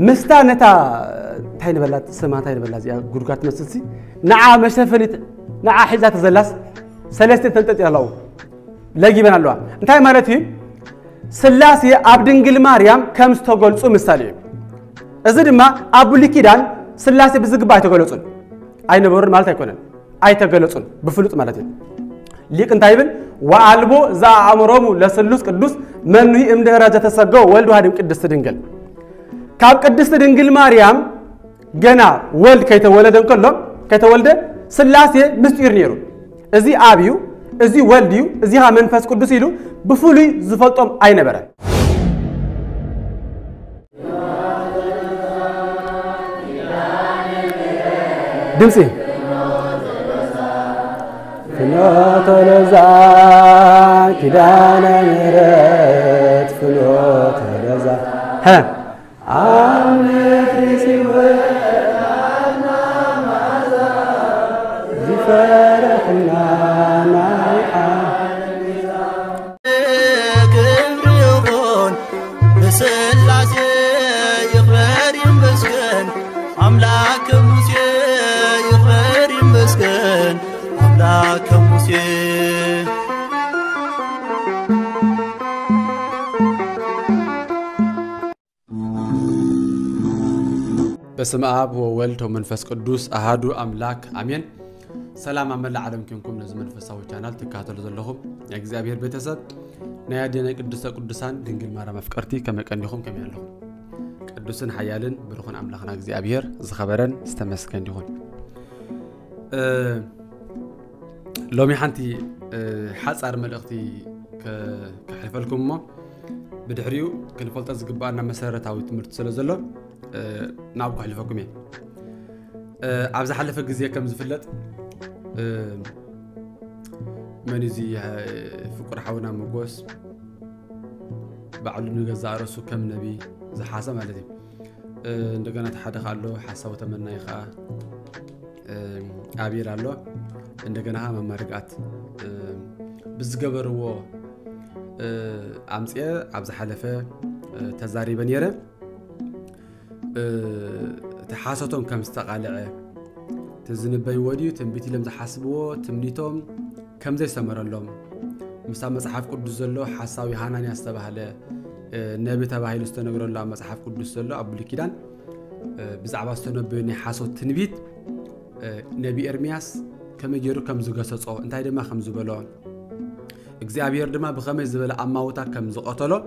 مستا نتا تاين بلات سما تاين بلات يا غرغات مسلسي نعا مشفلت نعا حزا تزلاس سلسته تنتطي الله لجيبنا الله انتي معناتي سلاسي ابدنجل مريم كمس تغلصو مثالي اذا دما ابولي كيدان سلاسي بزغبا تغلصون اي نبر مالت ايكونن اي تغلصون بفلوط معناتي ليق انتايبن وعلبو ذا امرمو لسلوس قدوس منو امدهراجه تسغو ولد وحدم قدست دنگل كاب قدست دنگل مريم جنا ولد كيتولدن كلو كيتولد سلاسي مستير نيرو ازي ابيو ازي ولديو ازي ها منفس قدوس يلو بفولي زفلطم اي نبره دمسي فنوت لزا كدان مرت فنوت لزا ها عمري سوينا مازا زفرحنا نايحا كبريون بسلاسي يغفر يمسكن أملاك موسى يغفر يمسكن أملاك موسى بسم آب وولد ومنفس قدوس أحد أملاك آمين سلام أملا عالم كنكم نزم منفسه وشانال تكاتل زلهم يا إخوة بيتسب نيادينا قدوس قدوسان دينجل مارا مفكرتي كما كان لهم كم يالهم قدوسن حيالن بروخن أملاكنا إخوة زخبرن استمسكن لهم لومي حنتي حصار ملختي كحلف لكم ما بدحريو كنفلت زغبانا مسارتاوي تمرت سلازلو نابو حلفكم يعني عبز حلف غزيه كم زفلت من زي فقر حونا مغوس بعلو نغزا رسو كم نبي زحاسه مالتي እንደገና ተሐደኻሎ ሐሳው ተመናይኻ አቢራሎ እንደገና መማርጋት ብዝገበርዎ አምጽየ አብዝ ሐለፈ ተዛሪበን የረ تحاستهم كم استقالع تزنبي وديو تنبيتي لم تحاسبو تمنيتهم كم زي سمر اللهم مسا مصحف قدس زلو حساوي هاناني استباهله نبي تباهيل استنغرو لا مصحف قدس زلو ابلي كيدان بزعبا استنبيني حاسو تنبيت نبي ارمياس كم يجرو كم زغسصو انتاي دما كم زبلو እግዚአብሔር ድማ بخمس زبل اماوتا كم زقتلو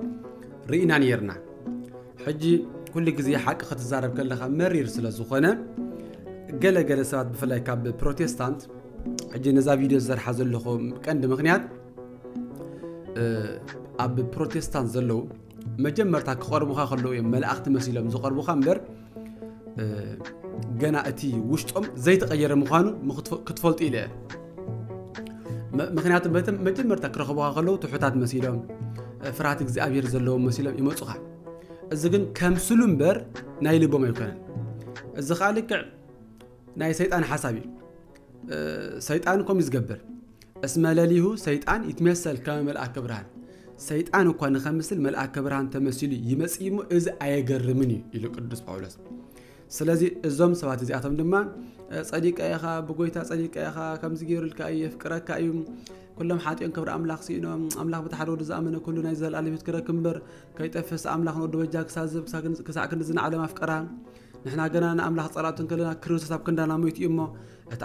رينا نيرنا حجي كل جزء حق ختزارب كلها مرير سلازخونه جل ساعات بفلاي كاب بروتستانت اجي نزا فيديو زر حزل لكم كند مخنيات اب بروتستانت زلو مجمرتا كقربوها خلو ملائكت مسيلم زقربوها امبر جنا اتي وشطم زي تغير مخانو كتفلط الى مخنيات مجمرتا كرخبوها خلو تحوتات مسيلم فرات እግዚአብሔር زلو مسيلم يمصخا إذن كم سلمبر نايل بوم يكونن إذا خالك ناي سيطان حسابي سيطانكم يزجبر اسم لليه سيطان يتمثل كامل أكبران سيطان وكان خمسل مل أكبران تمثيلي يمسيمو إذا أيجرمني إلى قدس باولس سلازي الزم سوات زي أتم دما صديق أيها بقولتها صديق أيها كم زجير الكأي فكرة كأيم كلهم حاتين كبر أملاك سينو أملاك بتحرر زامنه كلنا يزال على بيتكرر كمبر كي تفس أملاك نود وجاك سازب كساكن زين على ما فكران نحنا جنا أملاك صلاتن كلنا كروس ساب كنا نموت يمه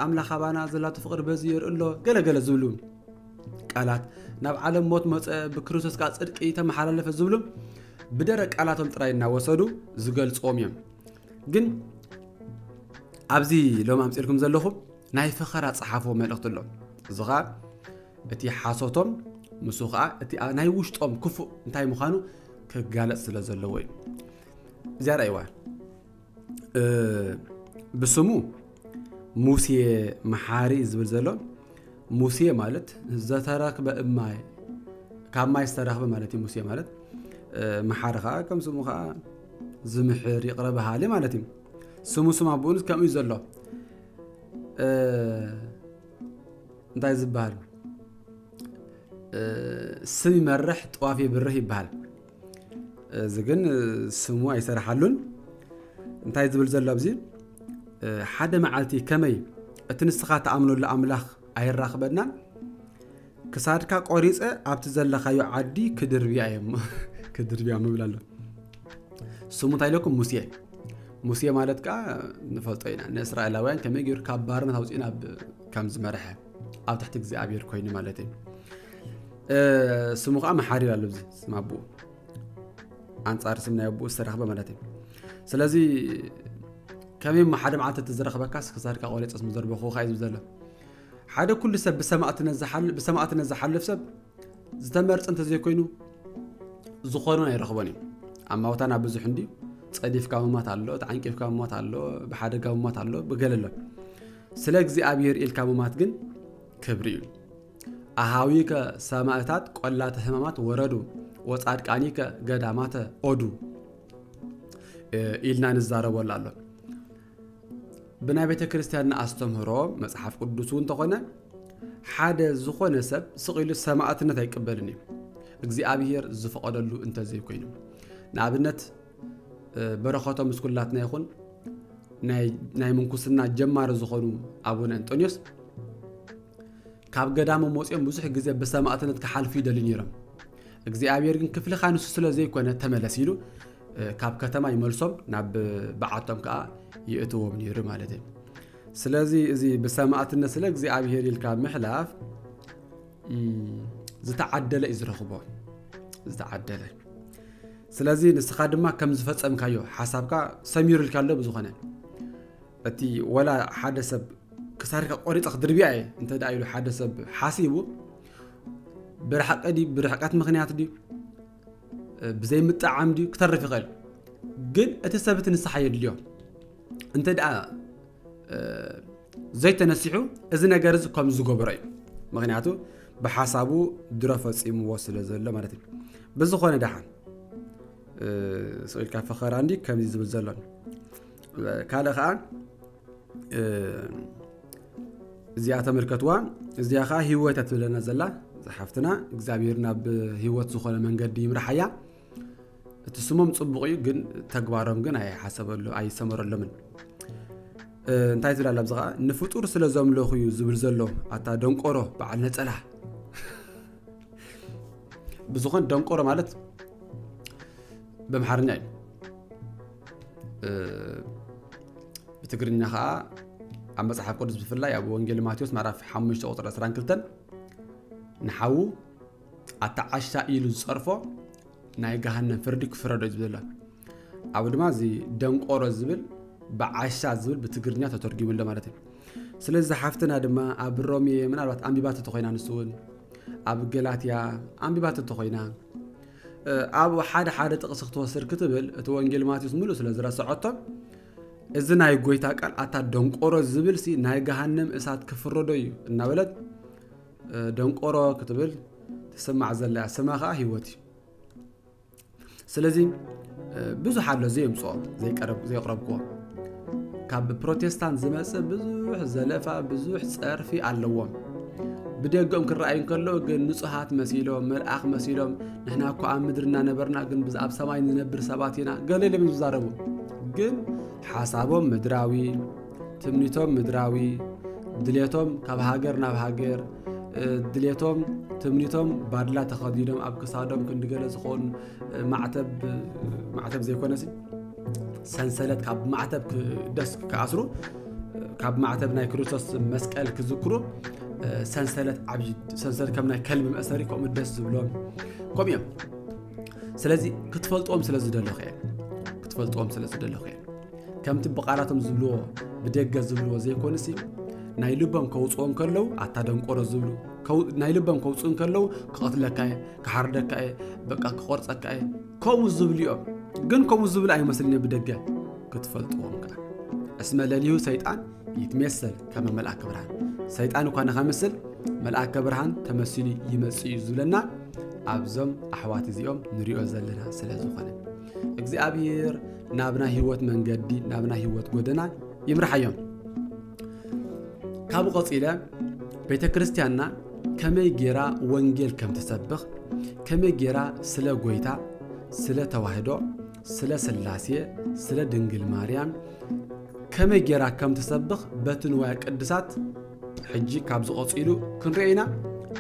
أملاك خبانا زلات فقر بزير إلله جل زبلوم قالات نب عالم موت بكروس كاس إرك إيتم حلال في الزبلوم بدرك قالاتهم تراينا وصلوا زجل صوميم جن أبزي لو ما أمسيركم زلهم ناي فخرات صحافه ملقت له زغا اتي حاسوتهم مسوخا اتي ناي وشطهم كفو انتاي مخانو كغالص سلازلو وي زيار ايوا بسمو موسى محاري زبل زلو موسى مالت زتراك باماي كاماي استراخ مالتي موسى مالت محارخا كم سموخا زمحر يقربها لي مالتي سمو سما بونس كم يزلو انتاي زبال سمي مرح طوافي بالره يبهال زغن سمو ايسرحلون انتاي زبل زلو ابزي حدا معلتي كمي اتنسخا تامنو لاملاخ ايراخبنا كسادكا قوريصه ابت زلخايو عدي كدربيا مبلالو سمو تايلكم موسى مالت كا نفلطينا اسرائيلاوያን كميغير كبارنا توصينا كم زمرحه اب تحت እግዚአብሔር ኮይኒ ማለቴ سمو قام حاري አለው እዚ ስማቡ አንጻር ስምና ያቡ ሰራخ በማለቴ ስለዚህ كمين حدا معات تزرخبكاس كساركا قوليص مزربخو خايز زله حدا كل سب بسماعتنا زحلف سب زتمرص انت زي كوينو زخونو يرخبوني اما وتانا بزح اندي صديف كامات الله تعنقف كامات الله بحدا كامات الله بغلله سلا እግዚአብሔር ኢል ካሙማት ግን ክብሪዩ አሃዊከ ሰማዕታት ቆላት ህማማት ወረዱ ወጻድቃኒከ ገዳማተ ኦዱ ኢልና ንዛረበላለው بنا بيت كريستيان استمهرو مصحف قدسون تخونه حدا زخونه سب سقيل السماعتنا تيقبلني እግዚአብሔር ዝፈቀደሉ እንተ ዘይ ኮይኑ ናብነት በረኸቶም ምስኩላትና ይኹን ናይ መንኩስና ጀማር ዝኾኑ አቡነ አንጦኒዮስ ካብ ገዳም ሞጽም ብዙሕ ግዜ በሰማዕትነት ከሐልፉ ይደልን ይረም እግዚአብሔር ግን ክፍለ ኻንሱ ስለዘይ ኮነ ተመለሲሉ ካብ ከተማ ይመልሶም ናብ በዓቶም ከ يأتوهم نير مالته سلازي إذا بسماعتنا سلا እግዚአብሔር ይልካ محلاف زتعدل إزرخبون زتعدل سلازي نستخدمها كم زفتم كايو حسابك سمير الكلام بزخنة أتي ولا حدث كسارك قريت أخدر بيعي أنت دايلو حدث حاسيبه برحقات مغنيات دي بزي متعام دي كتر في غير قل أتثبت الصحيح اليوم انت دعا زي تنسيحو اذن غرز كم زغبري مغنياتو بحسابو درفصيم وصل زله معناتي بزخونه دحان سؤال كفخر عندي كم يزبل زلون كاله خان زياته مركتوا زياخا هيوته تبلنا زلا زحفتنا እግዚአብሔርና በህይወት ዝخونه መንገድ ይምራحያ تسمم صبقي ግን ተግባራም ግን አይ ሐሰበሉ አይ ሰመረለምን እንታይ ትላላ ብዝኻ ንፍጡር ስለዘምለኹዩ ዝብል ዘሎ አታ ደንቆሮ በዓል ነጸላ ብዙኾን ደንቆሮ ማለት በመሐርኛ በትግርኛ ኸ ኣብ መጽሐፍ ቅዱስ ብፍላይ ኣብ ወንጌል ማቴዎስ ምዕራፍ 5 ቁጥር 22 ንሓው አታ ዓሻ ኢሉ ዝጸርፎ ናይ ገሃነም ፍርዲ ክፍረዶ ዝብላ ኣብ ድማ እዚ ደንቆሮ ዝብል بعشا زبل بتقرنيا تترجم له مالته سلزة حفتنا دما أب رومي من الوقت أم بيبات تخينا نسون أب جلاتيا أم بيبات تخينا أب حدا تقصق توصل كتبل توانجيل ماتيوس ملو سلزة راسعته إذا ناي قويتاك أتا دونك أورو زبل سي ناي جهنم إسات كفردوي النولد دونك أورو كتبل تسمع زلا سماها هيوتي سلزين بزو حد زي مصاب زي قرب قوة كاب بروتستان زمس بزوح زلفا بزوح صرفي علوهم بديقهم كرأيين كله جن نصحات مسيلهم مرأخ مسيلهم نحنا كو عم مدرنا نبرنا جن بزعب سماين نبر سباتنا قال لي بيزاربوا جن حسابهم مدراوي تمنيتهم مدراوي دليتهم كبهاجرنا بهاجر دليتهم تمنيتهم بادلا تخديدهم أب كسادهم كن دجال زخون معتب زي كونسي سنسلت كاب معتب دس كعصرو كاب معتب ناي كروسوس مسكال كذكرو سنسلت عبيد سنسلت كم ناي كلب مأسري كم الدس بلون كم يوم سلازي كتفلتهم سلازي دلو خير كتفلتهم سلازي دلو خير كم تبقى قاراتهم زبلو بديجا زبلو زي كونسي ناي لبهم كوصون كلو عتادم قرص زبلو ناي لبهم كوصون كلو كقتلكاي كحردكاي بقى كقرصكاي كم زبليهم جن كم زبل أي مسلين بدقة كتفلتهم كا اسم لليو سيطان يتمثل كما ملأك برهان سيطان وكان خمسل ملأك برهان تمثلي يمثل زلنا أبزم أحواتي زيهم نريو زلنا سلازو خانه እግዚአብሔር ናብና ህይወት መንገዲ ናብና ህይወት ጎደና ይምርሐዮም ካብ ቆጽኢለ ቤተ ክርስቲያንና ከመይ ጌራ ወንጌል ከም ተሰብኽ ከመይ ጌራ ስለ ጎይታ سلا توحدو سلا سلاسية سلا دنجل مريم كم يجرا كم تسبخ بتنواع قدسات حجي كابز قصيلو كن رأينا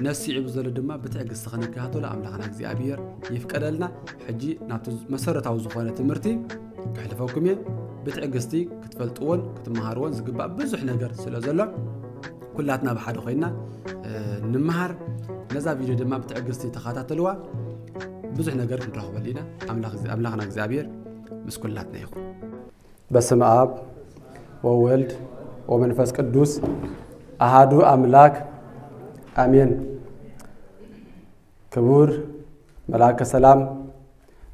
نسي عبزل الدماء بتعجز سخنا كهاتو لا أملاخنا أبير يفقد لنا حجي نعتز مسرة أو زخانة تمرتي كحلفوكم بتعجزتي كتفلت أول كتمهارون زقبا بزح نجر سلازلا كلاتنا بحد خينا نمهر نزا فيديو دماء بتعجزتي تخاتات الوا بزح نجر كنتراخو بلينا أملاخنا أبير بس كلاتنا يخو بسم آب وولد ومنفس قدوس أحدو أملاك آمين كبور ملاك السلام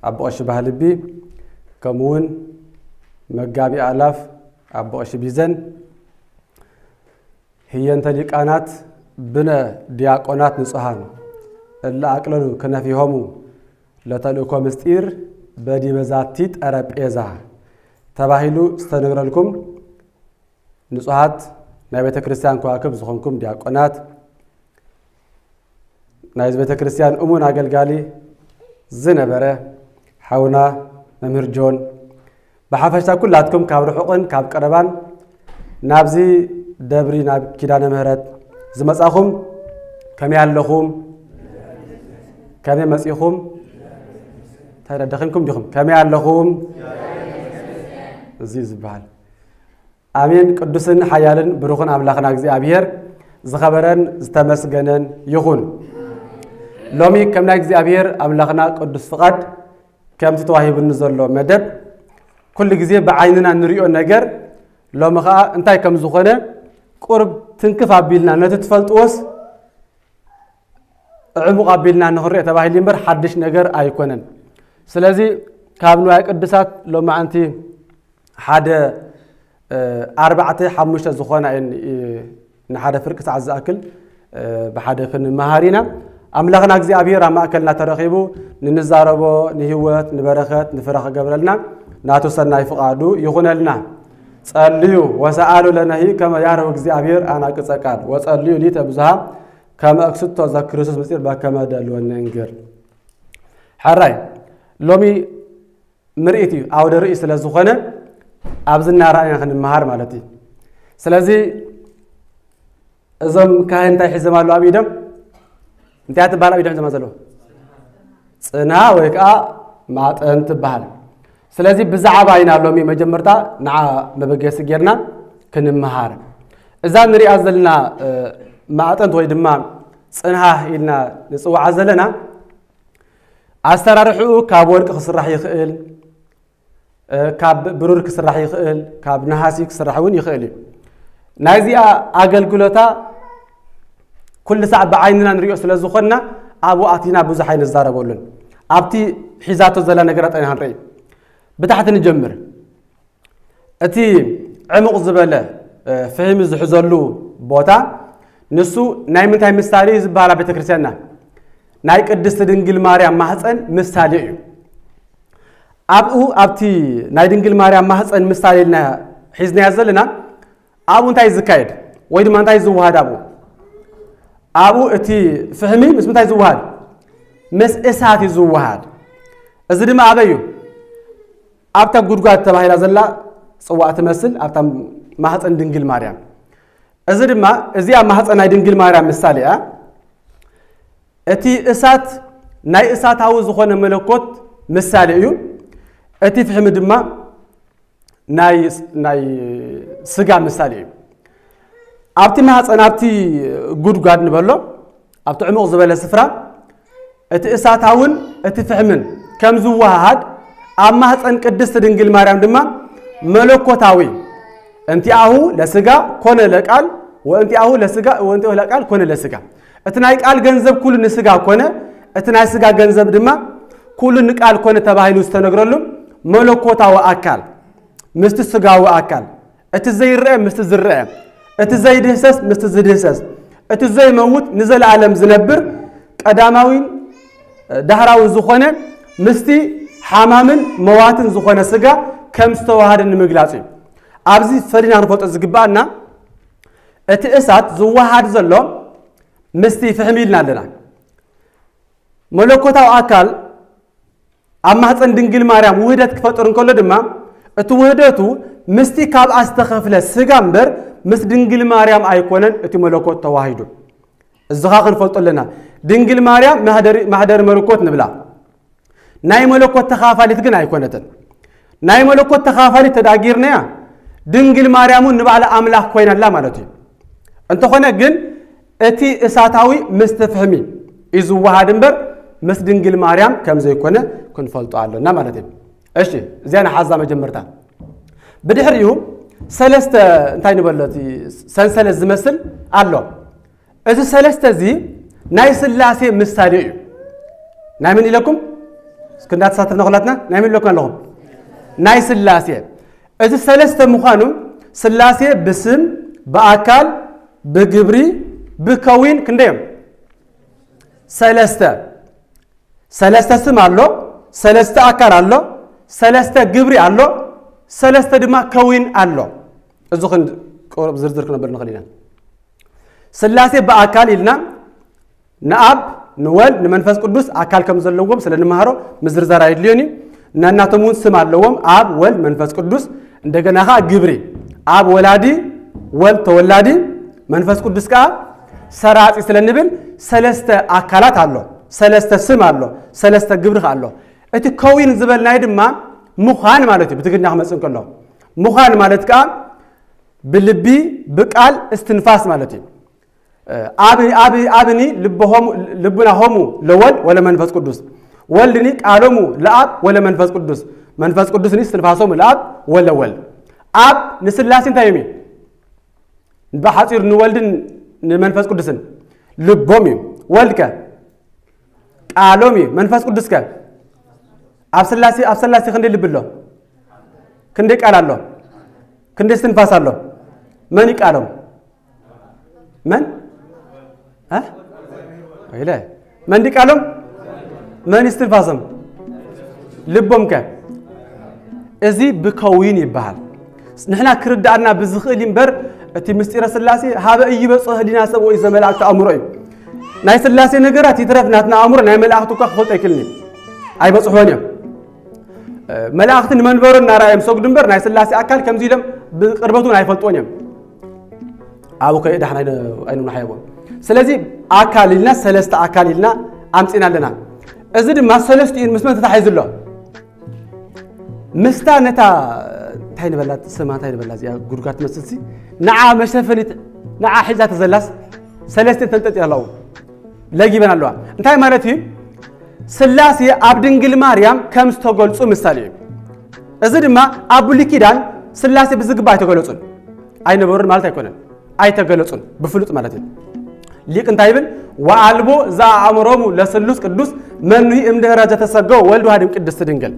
أبو أشبه لبي كمون مقابي آلاف أبو أشبيزن هي انتليك آنات بنا دياقونات نصحان اللي أقلنو كنا فيهمو لتلوكو مستير بدي مزاتيت أرب إيزا تباهلو استنغر لكم نصحات نايبة كريستيان كواكب زخونكم دياقونات نايز بيت كريستيان أمونا قلقالي زنبرة حونا ممهر جون بحفشتا كلاتكم كاب رحقن كاب قربان نابزي دبري ناب كيدان مهرت زمصاخم كم يالخم كم مسيخم تايدا دخنكم دخم كم يالخم زيز بحال آمين قدسن حيالن بروخن أملاخنا እግዚአብሔር زخبرن زتمسجنن يخون لومي كم ناك እግዚአብሔር أملاخنا قدس فقط كم تتواهب النزل مدب كل جزء بعيننا نريو النجار لو مخا انتاي كم زخنة قرب تنكف عبيلنا نتتفلت وس عمق عبيلنا نهرية تباهي ليمبر حدش نجار أيقونن سلازي كابنو هيك قدسات لو ما أنتي حدا 4-5 زخنة إن نحدا فرق ساعة أكل بحدا خن مهارينا أملاخنا እግዚአብሔር أكلنا ترخيبو ننزاربو نهوت نبرخت نفرخ قبلنا ناتو سناي فقادو يخون لنا صليو وسألوا لنا هي كما يعرف እግዚአብሔር أنا كسكال وصليو لي تبزها كما أقصد ذكرسوس مسير بكما دلوا ننجر حراي لومي مرئتي أو الرئيس للزخنة أبزنا رأينا خن المهار مالتي سلازي إذا كان تحزم على أبيدم أنت هتبهال أبيدم زمان زلوا صنع ويكا ما أنت بهال سلازي بزعب عينا لومي مجمرتا نع مبجس جرنا كن المهار إذا نري أزلنا ما أنت ويدما صنع إلنا نسوي عزلنا أسترارحو كابورك خسر راح يخيل كاب برور كسر راح يخيل كاب نحاسي كسر راح وين يخيل نازي أقل قلتا كل ساعة بعيننا نريو سلازخنا أبو أعطينا بزحين الزارة بقولن أبتي حزاتو زلا نقرأت أنا هنري بتحت نجمر أتي عمق زبالة فهم زحزلو بوتا نسو نايمن تاي مستاري زبالة بتكرسينا نايك قدست دنجل مريم محسن مستالي أبو أبتي ناي دنجل مريم محسن مستالينا حزنا يزلنا أبو انتاي زكايد ويد ما انتاي زوهاد أبو أتي فهمي مس متاي زوهاد مس إساتي زوهاد أزدي ما أبيو أبتا قرقات تباهي لازلا سواء تمثل أبتا ما حسن دنجل مريم أزدي ما إزيا ما حسن ناي دنجل مريم مستالي أتي إسات ناي إسات هاو زخون ملكوت مساليو أتي فهم دما ناي سجا مساليو أبتي ما هات أنا أبتي جود قاد نبلو أبتي عمق زبالة سفرة أتي إسات هاون أتي فهمن كم زوها هاد أما هات أن قدست دنجل مريم دما ملكوتاوي أنتي أهو لسجا كون لقال وأنتي أهو لسجا وأنتي أهو لقال كون لسجا أتنايك قال جنزب كل نسجا كونه أتناي سجا جنزب دما كل نقال كونه تباهيلو استنقرلهم ملكوتا وأكل مستسجا وأكل أتزير مستزر أتزاي دهسس مستزدهسس أتزاي موت نزل عالم زنبر قداماوين دهراو زخونه مستي حمامن مواتن زخونه سجا كم استوهاد المجلاسي أبزي فرينا رفض الزجبانا أتأسات زوهاد زلوا مستي فهميلنا لنا ملكوتا وأكل أما دنجل مريم وهدت كفترن كله دما اتوهدتو مستي كاب أستخفل سجامبر مس دنجل مريم أيقونن اتملكوت تواهيدو الزخاخن فلت لنا دنجل مريم مهدر ملكوت نبلا ناي ملكوت تخافالي تجن أيقونتن ناي ملكوت تخافالي تداجرنا دنجل مريمون نبعل أملاك كوين الله مالتي أنت خنا جن أتي إساتاوي مستفهمي إذا وهادنبر مس دنجل مريم كم زي كن فلتوا على نمرتي إيش زين حظ ما جمرتها بدحريو سلسته انتاي نبلتي سلسله زمسل الله إذا سلسته زي نايس اللاسي مستاري نايمن لكم كنت ساترنا غلطنا نايمن لكم لهم نايس اللاسي إذا سلسته مخانو سلاسي بسم بأكل بجبري بكوين كنديم سلسته سم الله سلسته أكل الله سلسته جبري الله سلسته دما كوين الله إذا خند قرب زرزر كنا برنا خلينا سلاسي بأكل إلنا نأب نوال نمنفس قدوس أكل كم زلوهم سلنا مهارو مزرزر عيدليوني ناتمون سم اللهم أب ول منفس قدوس عندنا خا جبري أب ولادي ول تولادي منفس قدوس كا سرعة إسلام نبل سلسته أكلات الله سلسته سم الله سلسته جبر الله أنت كوين زبل نايد ما مخان مالتي بتقولنا خمس كله مخان مالتك باللبي بقال استنفاس مالتي أبني لبنا همو لول ولا منفس قدوس ولدني قالومو لأب ولا منفس قدوس منفس قدوس نيس استنفاسهم لأب ولا ول أب نسلاسين تايمي بحصير نولدن منفس قدوسن لبومي ولدك قالومي منفس قدوس كا أبسلاسي خندي لبلو خندي قالالو خندي استنفاسالو من يقالوم من ها ويلا من يقالوم من استنفاسم لبوم كا ازي بكوين يبحال نحنا كردعنا بزخيل ينبر اتي مستير سلاسي هذا اي بصه لينا سبو اذا ملاك امرو ناي سلاسي نغرات يترفناتنا امر ناي ملاكتو كخلط ايكلني اي بصحونيا ملاكتن منبر نرايم سوق دنبر ناي سلاسي اكل كم زيلم بقربتون ايفلطونيم ابو كيد احنا اينو نحيبو سلازي اكل لنا سلست اكل لنا امصينا لنا እዚ ድማ ሰለስቲን ምስመን ተታሒዝሎ ምስታ ነታ እንታይ ንበላት ስማ እንታይ ንበላት ያ ጉድጓት መስልሲ ንዓ መሸፈኒት ንዓ ሒዛ ተዘላስ ሰለስቲን ተንጠጥያለው ለጊበን ኣለዋ እንታይ ማለት እዩ ስላሴ ኣብ ድንግል ማርያም ከም ዝተገልጹ ምሳሌ እዩ እዚ ድማ ኣብ ብሉይ ኪዳን ስላሴ ብዝግባ ኣይተገለጹን ኣይነበሩን ማለት ኣይኮነን ኣይተገለጹን ብፍሉጥ ማለት እዩ ليك انت يبل وعلبو زا امرومو لسلوس قدوس منو امدهراجه تسغو ولد وادم قدست دنگل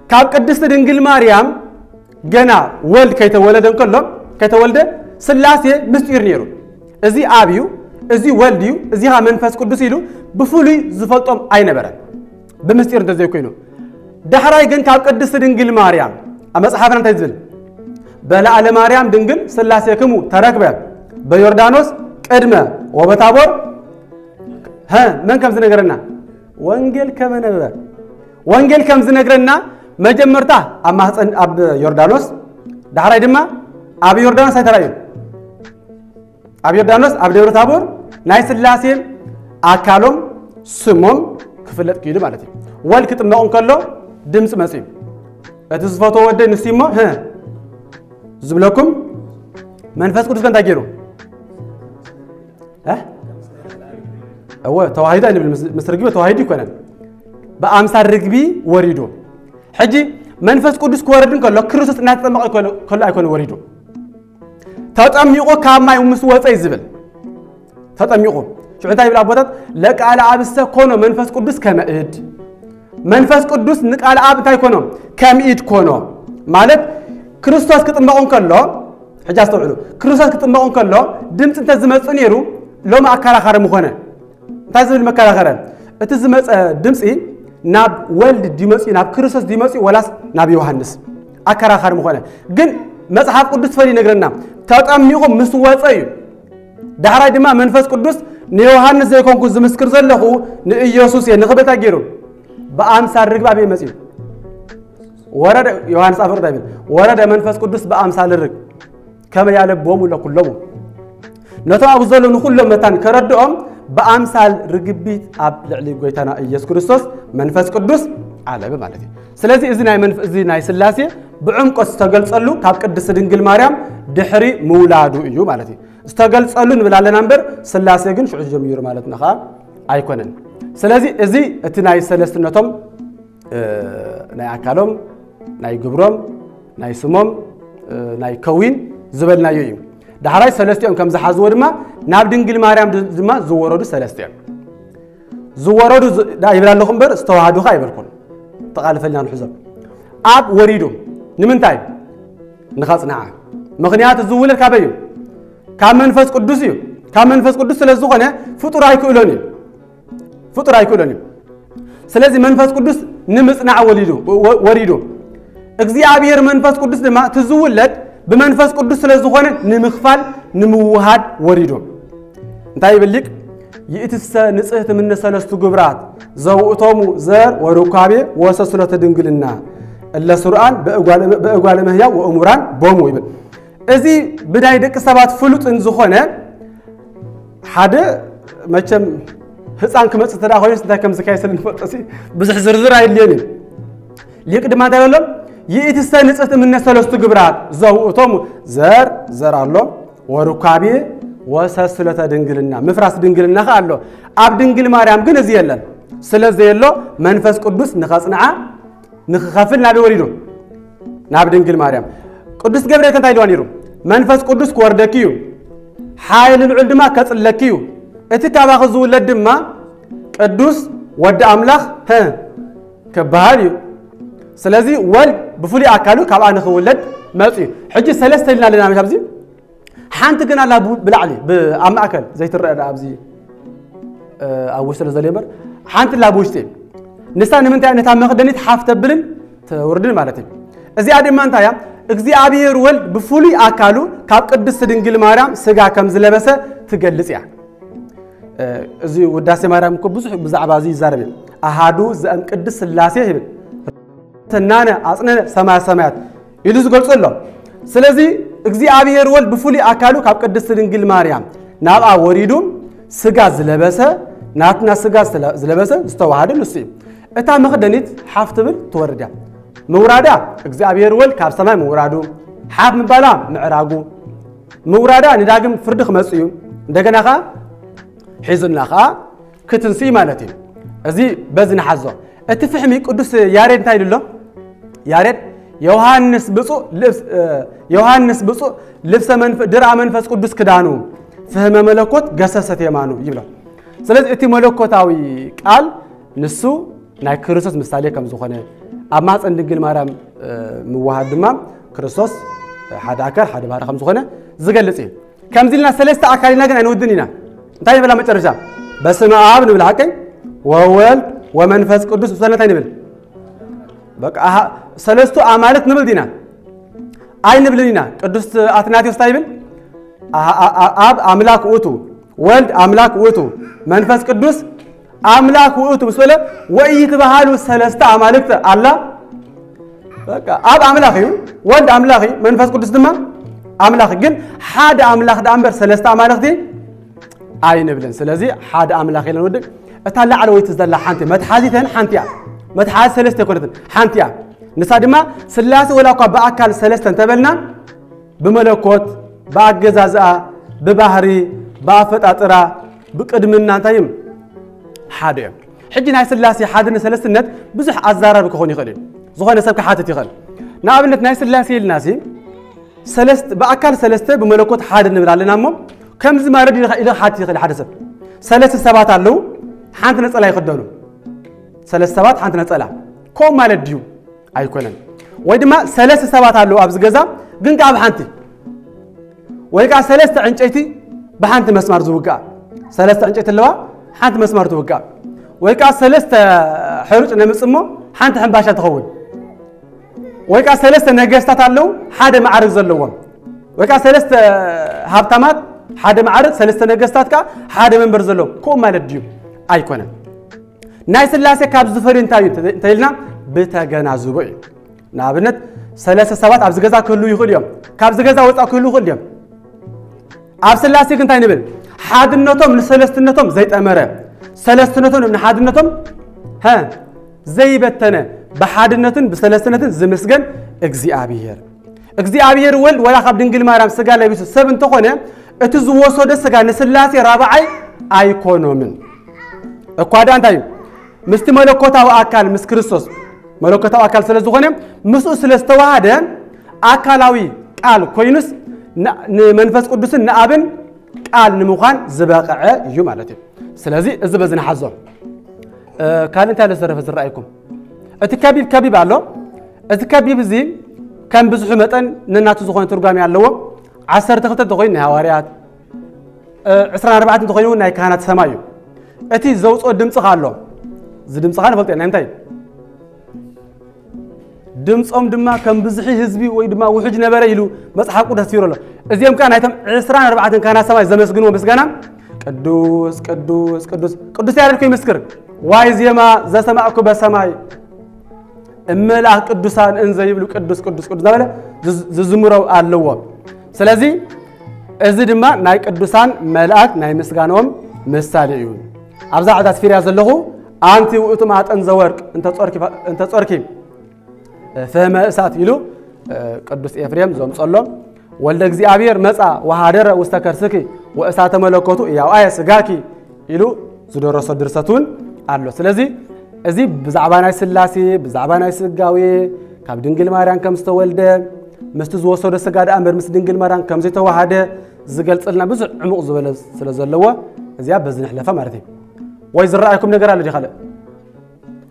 كاب قدست دنگل مريم جنا ولد كيتولدن كلهم كيتولد سلاسي مستير نيرو ازي ابيو ازي ولديو ازي ها منفس قدوس يلو بفولي زفلطوم اي نبره بمستير እንደዚህ ኮይኖ دحراي ግን ካብ قدست دنگل مريم امصحافنا انت يزل بلا على مريم دنگل سلاسي كمو تركبه بيوردانوس قدمه وبتابور ها من كم زنقرنا وانجيل كم نبأ وانجيل كم زنقرنا مجمرتا أما حسن أب يوردانوس دحرة دما أب يوردانوس هترايو أب يوردانوس أب دبر تابور نايس اللاسين أكلهم سمهم كفلت كيلو مالتي والكتب نقول كله دمس مسيم أتصفاتوا ودي نسيمه ها زبلكم منفس كده كان تاجرو هو توحيد اللي بالمسرقيه توحيد يكون بامثال رغبي وريدو حجي منفس قدس كوردن كله كريستوس ناتطمق كله ايكون وريدو تطميقو كما يمس وصي زبل تطميقو شو انت يبل ابوتات لقال ابس كونو منفس قدس كمئد منفس قدس نقال اب تاي كونو كمئد كونو ማለት ክርስቶስ ከጥምቆን كله حجاز تقولوا ክርስቶስ ከጥምቆን كله ድምጽ እንተ ዝመጽ ነይሩ ሎማ አካራካረ መሆነ ታዝብል መካራካረ እቲ ዝመጽ ድምጽ ናብ ወልድ ዲመጽ ናብ ክርስቶስ ዲመጽ ወላስ ናብ ዮሐንስ አካራካረ መሆነ ግን መጽሐፍ ቅዱስ ፈሊ ነገርና ተጠምቆ ምስወጸዩ ዳህራይ ድማ መንፈስ ቅዱስ ንዮሐንስ ዘይኮንኩ ዝምስክር ዘለኹ ንኢየሱስ የንኽበታ ገይሩ بأمثال رقبة بيمسيو ورد يوحنس أفرد دايما ورد منفس قدس بأمثال الرق كما يعلبهم ولا كلهم نتوى أبو ظلم نخلهم متان كردهم بأمثال رقبيت أب لعلي قويتنا إياس كريستوس منفس قدس على بمالتي سلازي إذن منفس إذن سلاسي بعمق استقل صلو كاب قدس دنجل مريم دحري مولادو إيو مالتي استقل صلو نبلا نمبر سلاسي جن شو جميور مالتنا خا أيكونن سلازي إذي اتناي سلستنتهم ناي أكالهم ناي جبرهم ناي سمهم ناي كوين زبلنا يوم دحراي سلستيهم كم زحزور ما ناب دنجل مريم ما زورودو سلستيهم زورودو دا يبلا لكم بر استوعدو خا يبلكم تقالف لنا الحزب أب وريدو نمنتاي نخاصنا مغنيات الزولة كابيو كام منفس قدسيو كام منفس قدس سلازوغنا فطور هيكولوني فطور هيكولوني سلازي منفس قدس نمصنع وريدو እግዚአብሔር መንፈስ ቅዱስ ለማ ተዝውለድ በመንፈስ ቅዱስ ስለዝሆነ ንምኽፋል ንምውሃድ ወሪዶ እንታይ ይብልቅ ይእትሰ ንጽህት ምን ሰለስቱ ግብራት ዘውእቶሙ ዘር ወሩካቤ ወሰስለተ ድንግልና ለሱርአን በእጓለ መህያ ወእሙራን ቦሙ ይብል እዚ ብዳይ ደቅ ሰባት ፍሉጥ እንዝኾነ ሓደ መቸም ህፃን ክመጽ ተዳኾይስ እንታይ ከም ዝካይሰል ንፈጠሲ ብዙሕ ዝርዝር አይልየኒ ሊቅድማ ታበሎም ይእትሰ ንጽህት ምን ሰለስቱ ግብራት ዘውእቶሙ ዘር አሎ ወሩካቤ ወሰስለተ ድንግልና ምፍራስ ድንግልና አሎ አብ ድንግል ማርያም ግን እዚ የለን ስለዚህ የሎ መንፈስ ቅዱስ ንኸጽንዓ ንኸፍል ናቢ ወሪዶ ናብ ድንግል ማርያም ቅዱስ ገብርኤል ከንታይ ኢልዋ ነይሩ መንፈስ ቅዱስ ክወርደክዩ ሓይል ልዑል ድማ ከጽለክዩ እቲ ካባኺ ዝውለድ ድማ ቅዱስ ወዲ አምላኽ ከበሃል እዩ ስለዚህ ወልድ ብፍሉይ አካሉ ካብኣ ንኽውለድ መጽኡ ሕጂ ሰለስተ ኢልና ኣለና ኣብዚ ሓንቲ ግን ኣላ ብላዕሊ ኣብ ማእከል ዘይትረአ ኣብዚ ኣብ ውሽጢ ዘለበር ሓንቲ ላ ብውሽጢ ንሳ ንምንታይ ነታ መኽደኒት ሓፍ ተብልን ተወርድን ማለት እዩ እዚኣ ድማ እንታይ እያ እግዚአብሔር ወልድ ብፍሉይ አካሉ ካብ ቅድስት ድንግል ማርያም ስጋ ከም ዝለበሰ ትገልጽ እያ እዚ ውዳሴ ማርያም እኮ ብዙሕ ብዛዕባ እዚ ይዛረብ ኣሃዱ ዘእም ቅድስ ስላሴ ይብል ተናነ አጽነነ ሰማይ ሰማያት ኢሉ ዝገልጾ ኣሎ ስለዚህ እግዚአብሔር ወልድ ብፍሉይ አካሉ ካብ ቅድስት ድንግል ማርያም ናብኣ ወሪዱ ስጋ ዝለበሰ ናትና ስጋ ዝለበሰ ዝተዋሃደ ንሱ እታ መኽደኒት ሓፍ ትብል ትወርድ እያ መውራዳ እግዚአብሔር ወልድ ካብ ሰማይ መውራዱ ሓፍ ምባላ ምዕራጉ መውራዳ ንዳግም ፍርዲ ክመጽ እዩ እንደገና ኸ ሒዝና ኸ ክትንሲ ማለት እዩ እዚ በዚ ንሓዞ እቲ ፍሕሚ ቅዱስ ያሬድ እንታይ ኢሉ ያሬድ ዮሐንስ ብፁዕ ልብሰ ድርአ መንፈስ ቅዱስ ክዳኑ ፍህመ መለኮት ገሰሰት የማኑ ይብላ ስለዚህ እቲ መለኮታዊ ቃል ንሱ ናይ ክርስቶስ ምሳሌ ከም ዝኾነ ኣብ ማህፀን ድንግል ማርያም ምዋሃድ ድማ ክርስቶስ ሓደ ኣካል ሓደ ባህሪ ከም ዝኾነ ዝገልጽ እዩ ከምዚ ኢልና ሰለስተ ኣካል ኢና ግን ኣይንውድን ኢና እንታይ ንብላ መጨረሻ በስመ አብ ንብል ሓቀኝ ወወልድ ወመንፈስ ቅዱስ ሰለታይ ንብል በቃ ሰለስቱ አማልክት ንብል ዲና አይ ንብልኒና ቅዱስ አትናቴዎስ ታይብል አብ አምላክ ውእቱ ወልድ አምላክ ውእቱ መንፈስ ቅዱስ አምላክ ውእቱ መስለ ወይትበሃሉ ሰለስተ አማልክት አላ በቃ አብ አምላክ እዩ ወልድ አምላክ እዩ መንፈስ ቅዱስ ድማ አምላክ ግን ሓደ አምላክ ዳንበር ሰለስተ አማልክት አይ ንብልን ስለዚህ ሓደ አምላክ ኢለን ወድቅ እታ ላዕለ ወይ ትዘላ ሓንቲ መትሓዚተን ሓንቲያ መትሓዝ ሰለስተ ኮነትን ሓንቲያ ንሳ ድማ ስላሴ ወላኳ በአካል ሰለስተን ተበልና በመለኮት በአገዛዝአ በባህሪ በአፈጣጥራ በቅድምና እንታይም ሓደ እዩ ሕጂ ናይ ስላሴ ሓድነ ሰለስተነት ብዙሕ ኣዛራብ ክኾን ይኽእል ዝኾነ ሰብ ክሓትት ይኽእል ንኣብነት ናይ ስላሴ ኢልናሲ ሰለስተ በአካል ሰለስተ በመለኮት ሓደ ንብል ኣለና እሞ ከምዚ ማረድ ኢሉ ሓትት ይኽእል ሓደ ሰብ ሰለስተ ሰባት ኣለዉ ሓንቲ ነፀላ ይኽደኑ ሰለስተ ሰባት ሓንቲ ነፀላ ከም ማለት ድዩ ኣይኮነን ወይ ድማ ሰለስተ ሰባት ኣለዉ ኣብዚ ገዛ ግን ካብ ሓንቲ ወይ ከዓ ሰለስተ ዕንጨይቲ ብሓንቲ መስማር ዝውጋእ ሰለስተ ዕንጨይቲ ኣለዋ ሓንቲ መስማር ትውጋእ ወይ ከዓ ሰለስተ ሕሩጭ ነምፅሞ ሓንቲ ሕምባሻ ትኸውን ወይ ከዓ ሰለስተ ነገስታት ኣለዉ ሓደ ማዕርግ ዘለዎም ወይ ከዓ ሰለስተ ሃብታማት ሓደ ማዕርግ ሰለስተ ነገስታት ከዓ ሓደ መንበር ዘለዎም ከም ማለት ድዩ ኣይኮነን ناي سلاسة كاب زفرين تايلنا بتجنازوبي نابنت ثلاثة سبات عبز جزا كله يخل يوم كاب زجزا وطأ كله يخل يوم عبز سلاسة كنت هاي حاد النتم لثلاثة النتم زيت أمره ثلاثة النتم من حاد النتم ها زي بتنا بحاد النتم بثلاثة النتم زمسجن أجزي ولد ولا خاب دنجل مارام سجال لبيس سبن تقونه اتزوجوا ده سجال نسلاسة رابعي أيكونومن أقعدان تايم مستملكوتا وأكل مس كريستوس ملكوتا وأكل سلزوجنهم مسؤول سلستواده أكلاوي قال كوينس منفس قدوس نأبن قال نموخان زباقع يوم على تيم سلازي الزبزن حزم كان انت على سرف رأيكم اتكابيب على اتكابيب زي كان بزح متن نناتو زخون ترجمي على اللو 10 تخطط تقولين هواريات 24 تقولون ناي كانت سمايو اتي زوج قدم صخالو زدم صخال فلت يعني انتي دمصهم دما كان بزحي حزبي وي دما وحج نبره يلو مصحف قدس يرلو ازيهم كان ايتم 24 كان سماي زمسغنو مسغنا قدوس قدوس قدوس قدوس يعرفك يمسكر واي زيما ذا سماعكم بسماي املاك قدوسان انزي يبلو قدوس قدوس قدوس دبل ززمرو አለዎ ስለዚህ እዚ ድማ ናይ ቅዱሳን መላእክ ናይ ምስጋኖም ምሳሌ እዩ ኣብዛ ዓዳት ፊርያ ዘለኹ ኣንቲ ውእቱ ማጠን ዘወርቅ እንተ ጾርኪ ፈመ እሳት ኢሉ ቅዱስ ኤፍሬም ዘምጸሎም ወልደ እግዚአብሔር መጻ ወሃደረ ውስተ ከርስኪ ወእሳተ መለኮቱ ያው አየ ስጋኪ ኢሉ ዝደረሰ ድርሰቱን አሎ ስለዚህ እዚ ብዛዕባ ናይ ስላሴ ብዛዕባ ናይ ስጋዌ ካብ ድንግል ማርያም ከም ዝተወልደ ምስቲ ዝወሰደ ስጋደ ኣምበር ምስ ድንግል ማርያም ከም ዝተዋሃደ ዝገልጽልና ብዙ ዕሙቕ ዝበለ ስለ ዘለዎ እዚያ በዝን ሕለፈ ማለት እዩ ወይ ዝራእይኩም ነገር አለ ዲ ካለ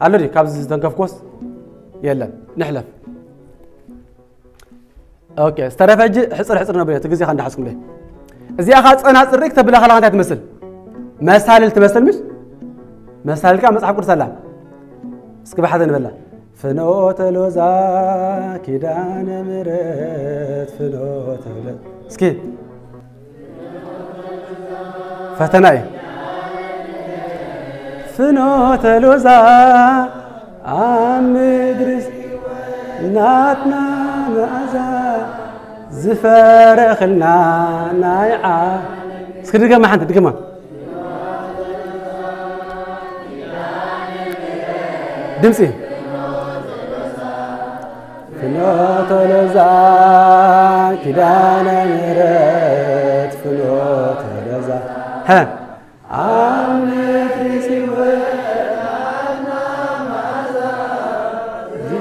አለ ዲ ካብ ዝተንከፍኮስ የለን نحلف اوكي استرفج حصر نبي تجزي خند حسكم له ازي اخا صناصرك تبلا خلا انت تمثل مسالل تمثل مش مسالل كان مصحف قرص الله اسكي بحد نبلا فنوت لوزا كيدان مرت فنوت اسكي فتناي فنوت لوزا أمدرس ناتنا مأزا زفرخنا نايعة سكر دقا ما حنت دقا ما دمسي فنوت لزا كدانا مرت فنوت لزا ها أمدرس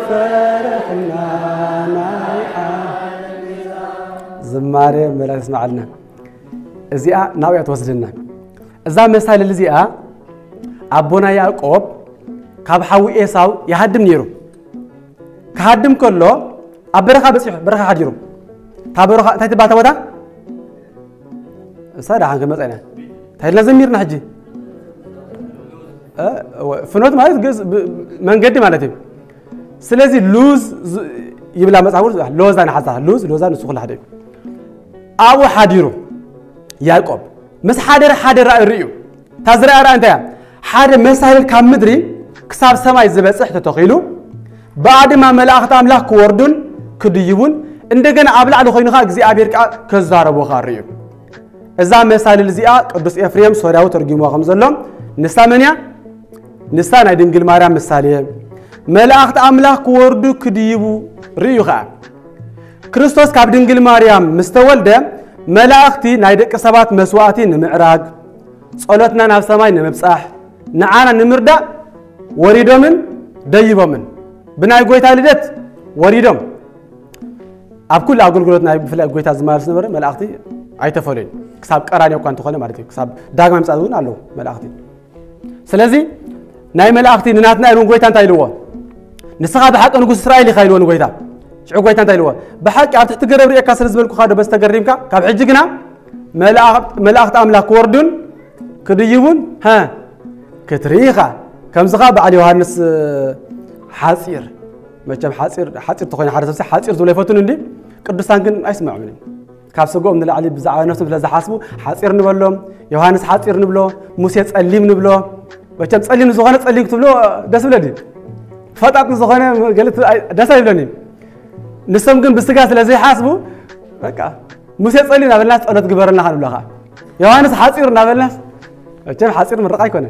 فرحنا نايحة زماري ملا تسمع لنا ازياء ناوية توصلنا ازا مثال الازياء أبونا يعقوب كاب حاوي إيساو يهدم نيرو كهدم كله أبرخا بسيح برخا حجرو تابرخا تايتباتا ودا سادة عنك مثلا تايت لازم ميرنا حجي فنوت مالت من قدم مالتي سلازي لوز يبلا مصعور لوز انا حصل لوز انا سوق لحد ابو حديرو يعقوب مس حدر رأيو تزرع رأي انت حد مسائل كمدري كساب سماي زبصح تتخيلو بعد ما ملائكه املاك وردون كديبون እንደገና አብላዕሉ ኮይኑኻ እግዚአብሔር ከዛረቦ ኻርዩ እዛ መስአል ለዚኣ ቅዱስ ኤፍሬም ሶሪያው ተርጉሞ ከም ዘሎም ንሳመንያ ንሳ ናይ ድንግል ማርያም ምሳሌ መላእክት አምላክ ወርዱ ክድይቡ ርዩኻ ክርስቶስ ካብ ድንግል ማርያም ምስተወልደ መላእክቲ ናይ ደቀ ሰባት መስዋዕቲ ንምዕራግ ጸሎትና ናብ ሰማይ ንምብጻሕ ንዓና ንምርዳ ወሪዶምን ደይቦምን ብናይ ጎይታ ልደት ወሪዶም ኣብ ኩል አገልግሎት ናይ ፍላይ ጎይታ ዝማልስ ነበረ መላእክቲ አይተፈለኝ ክሳብ ቀራንዮ እንኳን ተኾነ ማለት እዩ ክሳብ ዳግማ ምጻእ እውን አለው መላእክቲ ስለዚ ናይ መላእክቲ ንናትና ኢሉን ጎይታ እንታይ ኢልዎ ንስኻ ብሓቂ ንጉስ እስራኤል ኢኻ ኢልዎ ንጎይታ ሽዑ ጎይታ እንታይ ኢልዎ ብሓቂ ኣብ ትሕቲ ገረብ ርኤካ ስለ ዝበልኩ ኻዶ በስተገሪምካ ካብ ሕጂ ግና መላእክቲ ኣምላክ ወርዱን ክድይቡን ክትርኢኻ ከምዝኻ በዓል ዮሃንስ ሓፂር መቸም ሓፂር ተኾይና ሓደ ሰብ ሓፂር ዝብሎ ይፈቱን እንዲ ቅዱሳን ግን ኣይስማዑን ካብ ሰጎም ንላዕሊ ብዛዕባ ነፍሶም ስለዝሓስቡ ሓፂር ንበሎም ዮሃንስ ሓፂር ንብሎ ሙሴ ጸሊም ንብሎ بچم ጸሊም ዝኾነ ጸሊም ክትብሎ ደስ ብለኒ ፈጣጥ ዝኾነ ገለት ደስ አይብለኒ ንሰም ግን ብስጋ ስለዚህ ሓስቡ በቃ ሙሴ ጸሊም ናበልናስ ጸሎት ግበረና ካንብለኻ ዮሐንስ ሓፂር ናበልናስ እቸም ሓፂር ምርቃ ይኮነ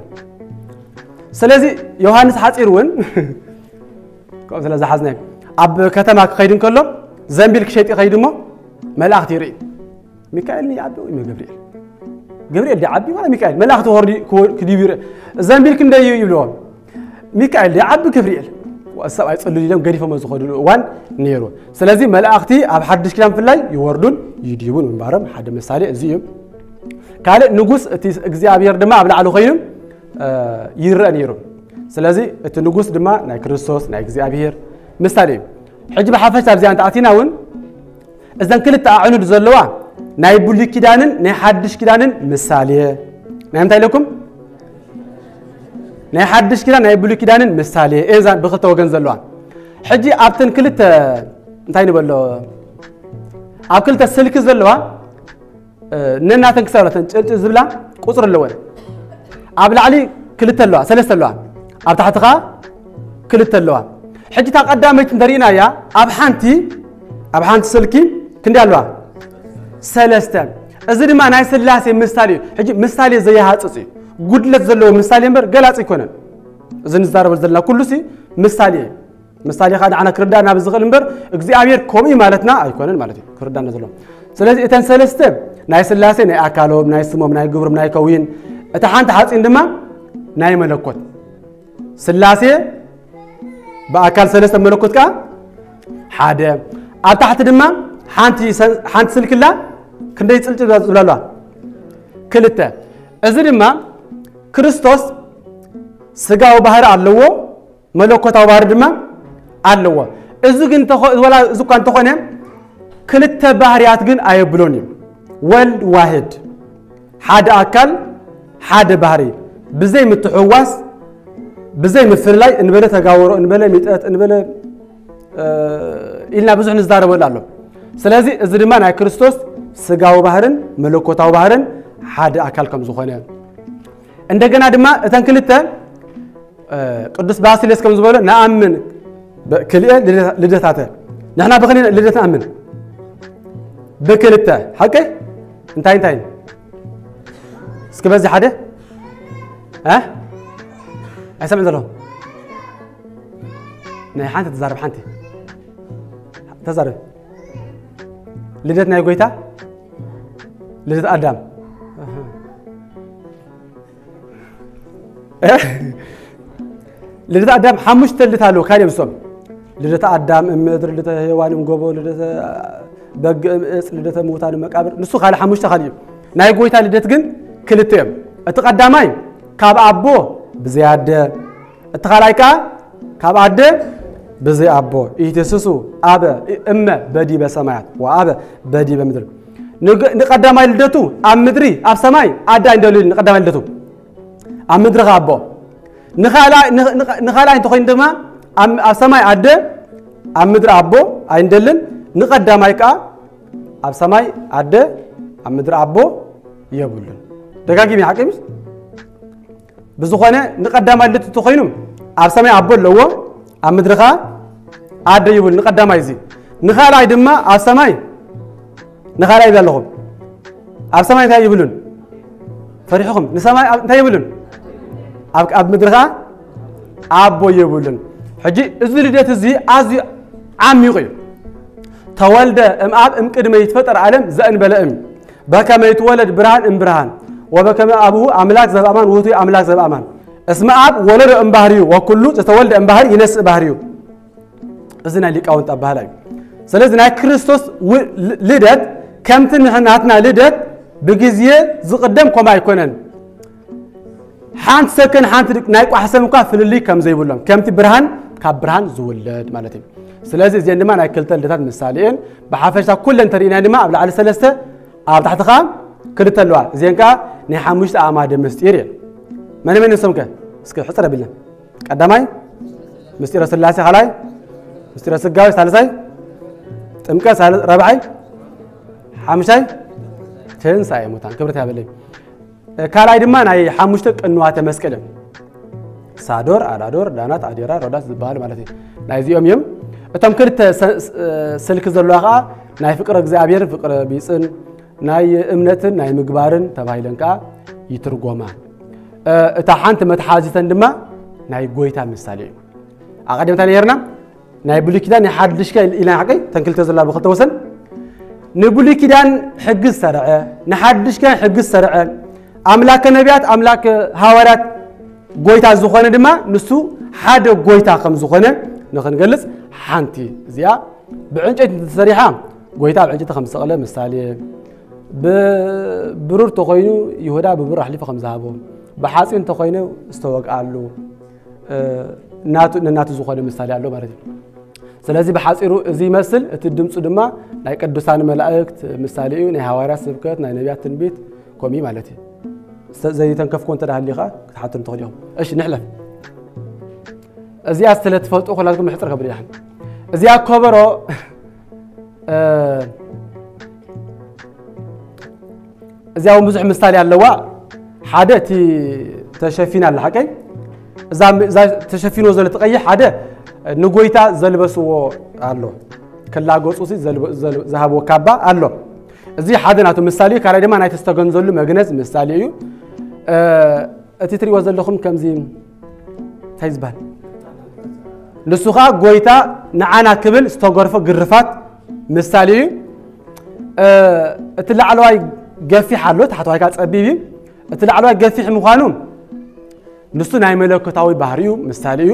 ስለዚህ ዮሐንስ ሓፂር ውን ቆም ስለዛ ሓዝና ኣብ ከተማ ክኸይድን ከሎ ዘንቢል ክሸይጥ ይኸይድሞ መላእክት ይርኢ ሚካኤል ይዓቢ ወይ ገብርኤል ይዓቢ ወላ ሚካኤል መላእክት ወርዲ ክዲብ ይርኢ ዘንቢል ክንደይ ይብልዎም ሚካኤል ይዓቢ ገብርኤል ወሰብ አይጽልሉ ይለም ገዲፈም ዝኸዱሉ ዋን ነይሩ ስለዚህ መላእክቲ ኣብ ሓድሽ ኪዳን ፍላይ ይወርዱን ይዲቡን ምንባረም ሓደ ምሳሌ እዚዩ ካለ ንጉስ እቲ እግዚአብሔር ድማ ኣብ ላዕሉ ኮይኑ ይረአ ነይሩ ስለዚህ እቲ ንጉስ ድማ ናይ ክርስቶስ ናይ እግዚአብሔር ምሳሌ ሕጂ በሓፈሽ ኣብ ዚያን ተኣቲናውን እዘን ክልተ ኣዕኑድ ዘለዋ ናይ ብሉይ ኪዳንን ናይ ሓድሽ ኪዳንን ምሳሌ ናይ እንታይ ለኩም ናይ ሓድሽ ኪዳን ናይ ብሉይ ኪዳንን ምሳሌ እዛን ብኽልተ ወገን ዘለዋ ሕጂ ኣብተን ክልተ እንታይ ንበሎ ኣብ ክልተ ስልክ ዘለዋ ነናተን ክሳብላተን ጭልጭ ዝብላ ቁፅር ኣለወን ኣብ ላዕሊ ክልተ ኣለዋ ሰለስተ ኣለዋ ኣብ ታሕቲ ኸ ክልተ ኣለዋ ሕጂ እታ ቀዳመይቲ እንተሪእናያ ኣብ ሓንቲ ስልኪ ክንደይ ኣለዋ ሰለስተ እዚ ድማ ናይ ስላሴ ምሳሌ ሕጂ ምሳሌ ዘየሃፅፅ እዩ ጉድለት ዘለዎ ምሳሌ እምበር ገላፅ ይኮነን እዚ ንዛረበ ዘለና ኩሉ ሲ ምሳሌ ካዓ ንዓና ክርዳእና ብዝኽእል እምበር እግዚአብሔር ከምኡ ማለትና ኣይኮነን ማለት እዩ ክርዳእና ዘሎ ስለዚህ እተን ሰለስተ ናይ ስላሴ ናይ ኣካሎም ናይ ስሞም ናይ ግብሮም ናይ ከዊን እታ ሓንቲ ሓፂን ድማ ናይ መለኮት ስላሴ በአካል ሰለስተ መለኮት ከዓ ሓደ ኣብ ታሕቲ ድማ ሓንቲ ስልክላ ክንደይ ጽልጭ ዝብላሏ ክልተ እዚ ድማ ክርስቶስ ስጋዊ ባህሪ ኣለዎ መለኮታዊ ባህሪ ድማ ኣለዎ እዚ ግን ወላ እዚ እኳ እንተኾነ ክልተ ባህርያት ግን ኣየብሎን እዩ ወልድ ዋሕድ ሓደ ኣካል ሓደ ባህሪ ብዘይ ምትሕዋስ ብዘይ ምፍልላይ እንበለ ተጋወሮ እንበለ ሚጠት እንበለ ኢልና ብዙሕ ንዛረበሉ ኣሎ ስለዚህ እዚ ድማ ናይ ክርስቶስ ስጋዊ ባህርን መለኮታዊ ባህርን ሓደ ኣካል ከም ዝኾነ እንደገና ድማ እተን ክልተ ቅዱስ ባሲሌስ ከም ዝበሎ ንኣምን ክልኤ ልደታተ ንሕና ብኸኒ ልደት ንኣምን ብክልተ ሓቂ እንታይ እስኪ በዚ ሓደ ኣይሰምዕ ዘሎ ናይ ሓንቲ ተዛረብ ሓንቲ ተዛረብ ልደት ናይ ጎይታ ልደት ኣዳም ልደት ኣዳም ሓሙሽተ ልደት ኣለዉ ካልኦም ሶም ልደት ኣዳም እምድር ልደት ሔዋን እምጎቦ ልደት በግዕ እምእፅ ልደት ምውታን መቃብር ንሱ ካልእ ሓሙሽተ ካልእ ናይ ጎይታ ልደት ግን ክልተ እዮም እቲ ቀዳማይ ካብ ኣቦ ብዘይ ኣደ እቲ ካልኣይ ከዓ ካብ ኣደ ብዘይ ኣቦ ኢትስሱ ኣበ እመ በዲበ ሰማያት ወኣበ በዲበ ምድሪ ንቀዳማይ ልደቱ ኣብ ምድሪ ኣብ ሰማይ ኣደ ኣይንደልዩ ንቀዳማይ ልደቱ ኣብ ምድሪ ኸ ኣቦ ንኻልኣይ እንተኾይኑ ድማ ኣብ ሰማይ ኣደ ኣብ ምድሪ ኣቦ ኣይንደልን ንቀዳማይ ከዓ ኣብ ሰማይ ኣደ ኣብ ምድሪ ኣቦ የብሉን ደጋጊም ሓቂምስ ብዝኾነ ንቀዳማይ ልደቱ እንተኾይኑ ኣብ ሰማይ ኣቦ ኣለዎ ኣብ ምድሪ ኸ ኣደ ይብሉ ንቀዳማይ እዚ ንኻልኣይ ድማ ኣብ ሰማይ ንኻልኣይ ዘለኹም ኣብ ሰማይ እንታይ ይብሉን ፈሪሕኹም ንሰማይ እንታይ ይብሉን ኣብ ምድሪ ኸ ኣቦ ይብሉን ሕጂ እዚ ልደት እዚ ኣዝዩ ዓሚቕ እዩ ተወልደ እምኣብ እምቅድመ ይትፈጠር ዓለም ዘእንበለ በከመ ይትወለድ ብርሃን እምብርሃን ወበከመ አብሁ አምላክ ዘበአማን ውእቱ አምላክ ዘበአማን እስመ አብ ወለደ እምባህሪዩ ወኩሉ ዘተወልደ እምባህሪ ይነስእ ባህሪዩ እዝና ሊቃውንት አባህላ እዩ ስለዚህ ናይ ክርስቶስ ልደት ከምቲ ንሕናትና ልደት ብግዜ ዝቅደም ኮማ ኣይኮነን ሓንቲ ሰከን ሓንቲ ናይ ቋሕሰብ እንኳ ፍልልይ ከም ዘይብሎም ከምቲ ብርሃን ካብ ብርሃን ዝውለድ ማለት እዩ ስለዚህ እዚአን ድማ ናይ ክልተ ልደታት ምሳሌን ብሓፈሻ ኩለን ተሪእና ድማ ኣብ ላዕሊ ሰለስተ ኣብ ታሕቲ ኸ ክልተ ኣለዋ እዚአን ከዓ ናይ ሓሙሽተ ኣእማደ ምስጢር እየን መን ንሶምከ እስኪ ሕፅረ ቢልና ቀዳማይ ምስጢረ ስላሴ ካልኣይ ምስጢረ ስጋዊ ሳልሳይ ጥምቀት ረብዓይ ሓሙሽታይ ትንሳኤ ሙታን ክብረት ያበለይ ካልኣይ ድማ ናይ ሓሙሽተ ቅንዋተ መስቀል ሳዶር አላዶር ዳናት አዴራ ሮዳስ ዝበሃል ማለት እዩ ናይዚኦም እዮም እቶም ክልተ ስልክ ዘለዋ ከዓ ናይ ፍቅረ እግዚአብሔር ፍቅረ ቢጽን ናይ እምነትን ናይ ምግባርን ተባሂለን ከዓ ይትርጎማ እታ ሓንቲ መትሓዚተን ድማ ናይ ጎይታ ምሳሌ እዩ ኣቀደምታ ነርና ናይ ብሉይ ኪዳን ናይ ሓድሽ ኢልና ሓቀይ ተንክልተ ዘላ ብክልተወሰን ንብሉይ ኪዳን ሕግዝ ሰርዐ ንሓድሽ ኪዳን ሕግዝ ሰርዐ ኣምላክ ነቢያት ኣምላክ ሃዋርያት ጎይታ ዝኾነ ድማ ንሱ ሓደ ጎይታ ከም ዝኾነ ንኽንገልጽ ሓንቲ እዚኣ ብዕንጨይቲ ተሰሪሓ ጎይታ ብዕንጨይቲ ከም ዝሰቕለ ምሳሌ ብብሩር ተኾይኑ ይሁዳ ብብሩር ኣሕሊፉ ከም ዝሃቦ ብሓፂን ተኾይኑ ዝተወግኣሉ እናቱ ዝኾነ ምሳሌ ኣሎ ማለት እዩ ስለዚህ በሐፂሩ እዚ ይመስል እቲ ድምፁ ድማ ናይ ቅዱሳን መላእክት ምሳሌ እዩ ናይ ሃዋርያት ስብከት ናይ ነቢያት ትንቢት ኮሚ ማለት እዩ ዘይተንከፍኩ እንተ ዳህሊኻ ክትሓትሩ ትኽእልኩም እሺ ንሕለፍ እዚኣ ስለትፈልጡ ኩላትኩም ምሕፅር ከብር እያ እዚኣ ከበሮ እዚኣ እውን ብዙሕ ምሳሌ ኣለዋ ሓደ እቲ ተሸፊና ኣላ ሓቀይ እዛ ተሸፊኖ ዘሎ ትቐይሕ ሓደ ንጎይታ ዘልበስዎ ኣሎ ከላገፁ ዝሃብዎ ካባ ኣሎ እዚ ሓደ ናቱ ምሳሌ ካልኣይ ድማ ናይ ተስተገንዘሉ መግነዝ ምሳሌ እዩ እቲ ትሪእዎ ዘለኹም ከምዚ እንታይ ዝበሃል ንሱ ከዓ ጎይታ ንዓና ክብል ዝተገርፎ ግርፋት ምሳሌ እዩ እቲ ላዕለዋይ ገፊሕ ኣሎ ታሕተዋይ ከዓ ፀቢብ እዩ እቲ ላዕለዋይ ገፊሕ ምዃኑ ንሱ ናይ መለኮታዊ ባህሪኡ ምሳሌ እዩ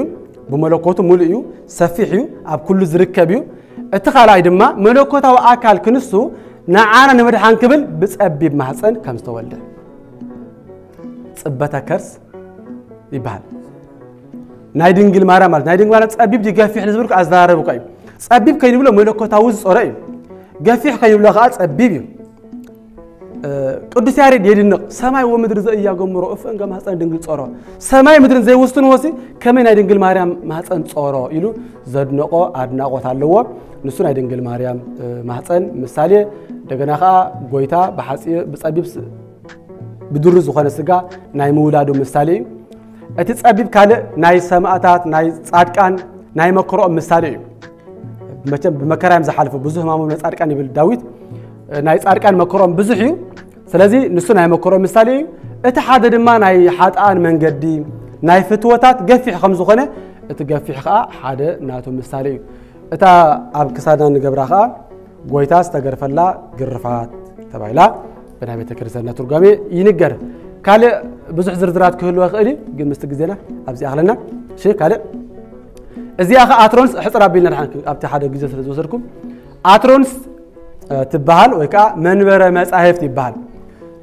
بملكوته ملئيو سفيحيو أب كل زركبيو اتخالي دما ملكوته أكل كنسو نعانا نمدحان كبل بس أبي بمحسن كم استولده صبتا كرس يبال نايدنجل مارا مال نايدنجل مارا صبيب دي غافيح نزبرك ازداربو كاي صبيب كاين بلا ملكوته وز صراي غافيح كاين بلا خاص صبيب ቅዱስ ያሬድ የድንቅ ሰማይ ወምድር ዘእያ ገምሮ እፈን ገም ማህፀን ድንግል ጾሮ ሰማይ ምድርን ዘይውስቱን ወሲ ከመን ናይ ድንግል ማርያም ማህፀን ጾሮ ኢሉ ዘድነቆ አድናቆት አለዎ ንሱ ናይ ድንግል ማርያም ማህፀን ምሳሌ ደገና ኻ ጎይታ በጸቢብ ብድሩ ዝኾነ ስጋ ናይ ምውላዱ ምሳሌ እቲ ጸቢብ ካለ ናይ ሰማዕታት ናይ ጻድቃን ናይ መከሮ ምሳሌ እዩ መቸም በመከራም ዝሓልፉ ብዙ ህማሞም ጻድቃን ይብል ዳዊት ናይ ጻድቃን መከሮም ብዙሕ እዩ ስለዚህ ንሱ ናይ መከሮ ምሳሌ እዩ እቲ ሓደ ድማ ናይ ሓጣን መንገዲ ናይ ፍትወታት ገፊሕ ከም ዝኾነ እቲ ገፊሕ ኸኣ ሓደ ናቱ ምሳሌ እዩ እታ ኣብ ክሳዳን ንገብራ ኸኣ ጎይታ ዝተገርፈላ ግርፋት ተባይላ በናይ ቤተ ክርስቲያን ትርጓሜ ይንገር ካለ ብዙሕ ዝርዝራት ክህልዎ ይኽእል ግን ምስቲ ግዜና ኣብዚ ኣኽለና እሺ ካለ እዚኣ ኸ ኣትሮንስ ሕፅር ኣቢልና ኣብቲ ሓደ ግዜ ስለ ዝወሰድኩም ኣትሮንስ تبهال ويكا منبر مصاحفت يبهال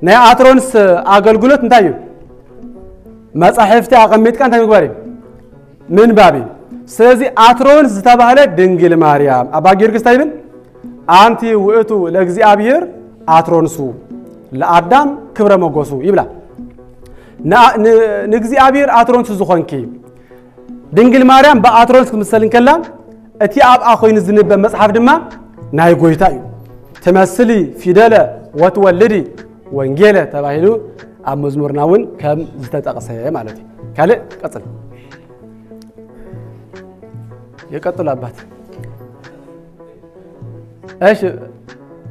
ناي اترونس اغلغلوت انتاي مصاحفت اقميت كان تمغباري من بابي سلازي اترونس تبهال دنجل مريم ابا غيرغس تايبن انتي وئتو لاغزيابير اترونسو لادام كبر مغوسو يبلا نغزيابير اترونس زخونكي دنجل مريم باترونس كمسلن كلا اتي اب اخوين زنب مصحف دما ناي غويتاي تمثلي فيدله وتولدي وانجيله تبايلو اب مزمورناون كم زتطقسه معناتي كاله قصل يقتل ابات ايش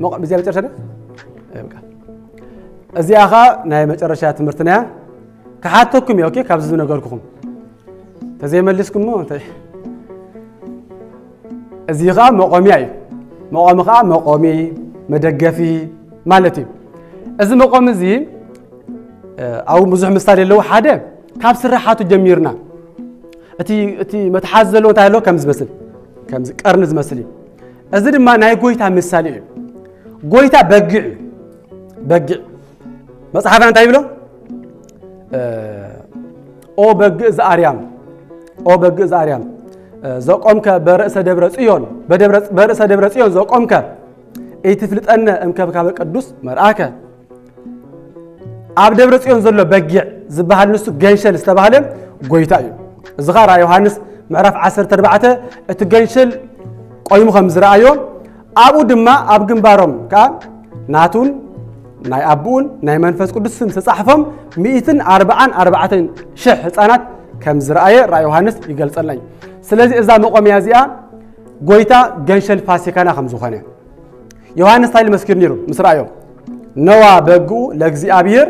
موقع بزي مጨረሻ በቃ እዚያኻ ናይ መጨረሻ ትምህርትና ከሓተኩም ኦኬ ካብዝ ነገርኩም ተዘይመልስኩም እንታይ እዚኻ መቆሚያ እዩ مقامخ مقامي مدقفي مالتي إذا مقام زي أو مزح مستعد له حدا كاب سرحاته جميرنا أتي متحزلون تعالو كم زمسل كم قرن زمسلي إذا ما ناي قويتها مثالي قويتها بقع مصحف أنا تايبلو أو بقع زاريام أو بقع زاريام زقومك برأس دبر صيون برأس دبر صيون زقومك اي تفلط ان امكبكاب قدوس مرآك اب دبر صيون زلو بقيع زبحال نسو غنشل استبحال غويتا እዩ زغارا يوحنس معرف 14 ات غنشل قيمو خم زرايو ابو دما اب ግንባሮም ካ ናቱን ናይ አቡን ናይ መንፈስ ቅዱስ ስም ተጻሕፈም 144 ሺህ ህፃናት كم زرعية رأي يوحنس يقول صلى سلازي إذا مقام يازيا قويتا جنشل فاسكانا خمسو خانة يوحنس تايل مسكر نيرو مسرعيو نوا بقو لجزي أبير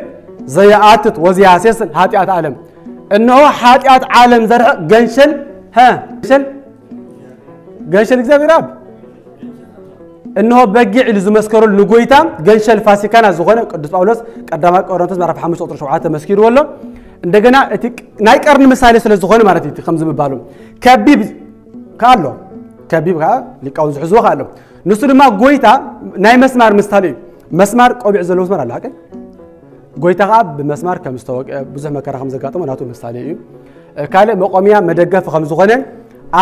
زي عاتت وزي عسيس هاتيات عالم إنه هاتيات عالم زرع جنشل جنشل إكزابير أب إنه بقي اللي زو مسكرو لقويتا جنشل فاسكانا زخانة قدس باولوس قدامك أورانتس معرف حمش أطر شوعات مسكير ولا عندنا نايك أرن مسالة سل زخانة مارتي خمسة ببالهم كبيب كارلو كبيب كا لكون زحزوه كارلو نصر ما قويتا ناي مسمار مستالي مسمار قبيع زلوس مر على حكي قويتا غاب بمسمار كمستوى بزح مكان خمسة قاطم وناتو مستالي كاله مقامية مدقة في خمسة خانة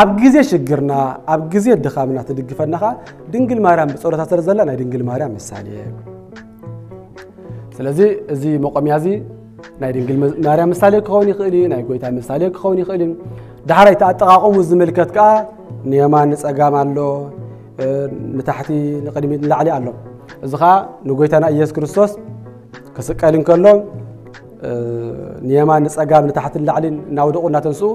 أبجزي شجرنا أبجزي الدخامنا تدقفنا خا دينجل مارام بصورة ترزلا ناي دينجل مارام مستالي سلازي زي مقامية زي ناي دينجل مارام مستالي كوني خيلي ناي قويتا مستالي كوني خيلي دحري تأتقاقم وزملكت كا نيمان نسأقام الله نتحتي نقدمي نلعلي الله إذا نقولتنا إياس كريستوس كسكالين كلهم نيمان نسأقام نتحت اللعلين ناودقوا ناتنسو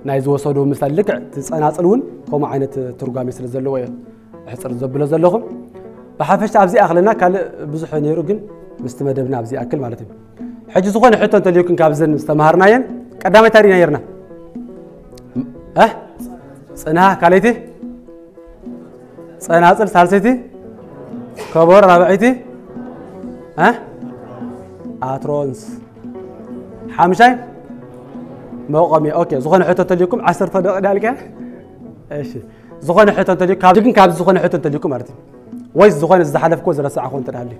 نايز وصلوا مثل لك تسأنا أسألون هم عينة ترقامي سلزلوا حصر الزبلة زلهم بحفشت أبزي أغلنا كان بزح نيروجن مستمدبنا أبزي أكل مالتهم حج زخون حتى أنت اليوم كابزن مستمهرنا ين قدامي تارينا يرنا صنها كاليتي صنها أصل ثالثتي كبر رابعتي أترونس حامشاي موقمي أوكي زخون حتى تليكم 10 دقائق ذلك إيش زخون حتى تليكم كابجن كابز زخون حتى تليكم أرتي ويس زخون الزحلف كوز راسع أخون ترهلي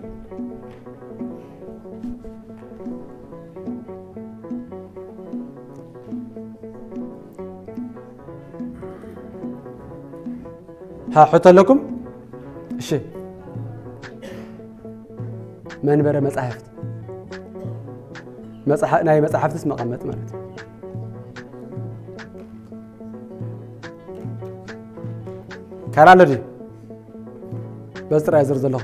ها حتى لكم شيء من برا مصحفت ناي مصحفت اسمه قمت مالت كارالجي بس ترى يزرز له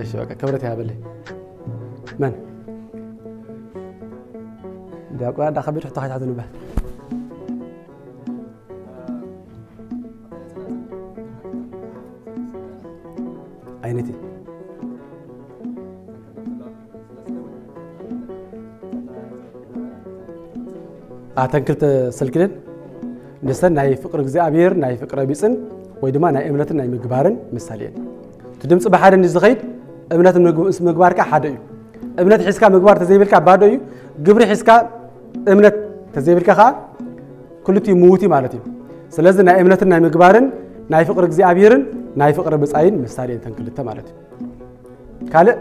ايش بقى كبرت يا بلي من ده قاعد ده خبير حتى هذا نبه عينتي أتنكرت سلكين نسن ناي فقر እግዚአብሔር ناي فقر بيصن ወይ ድማ ናይ እምነትን ናይ ምግባርን ምሳሌ ትድምጽ በሓደ ንዝኸይድ እምነት ምግባርካ ሓደ እዩ እምነት ሒስካ ምግባር ተዘይብልካ ባዶ እዩ ግብሪ ሒስካ እምነት ተዘይብልካ ኻ ኩልቲ ሙውቲ ማለት እዩ ስለዚህ ናይ እምነትን ናይ ምግባርን ናይ ፍቅር እግዚአብሔርን ናይ ፍቅር ብጻይን ምሳሌ ተንክልተ ማለት እዩ ካልእ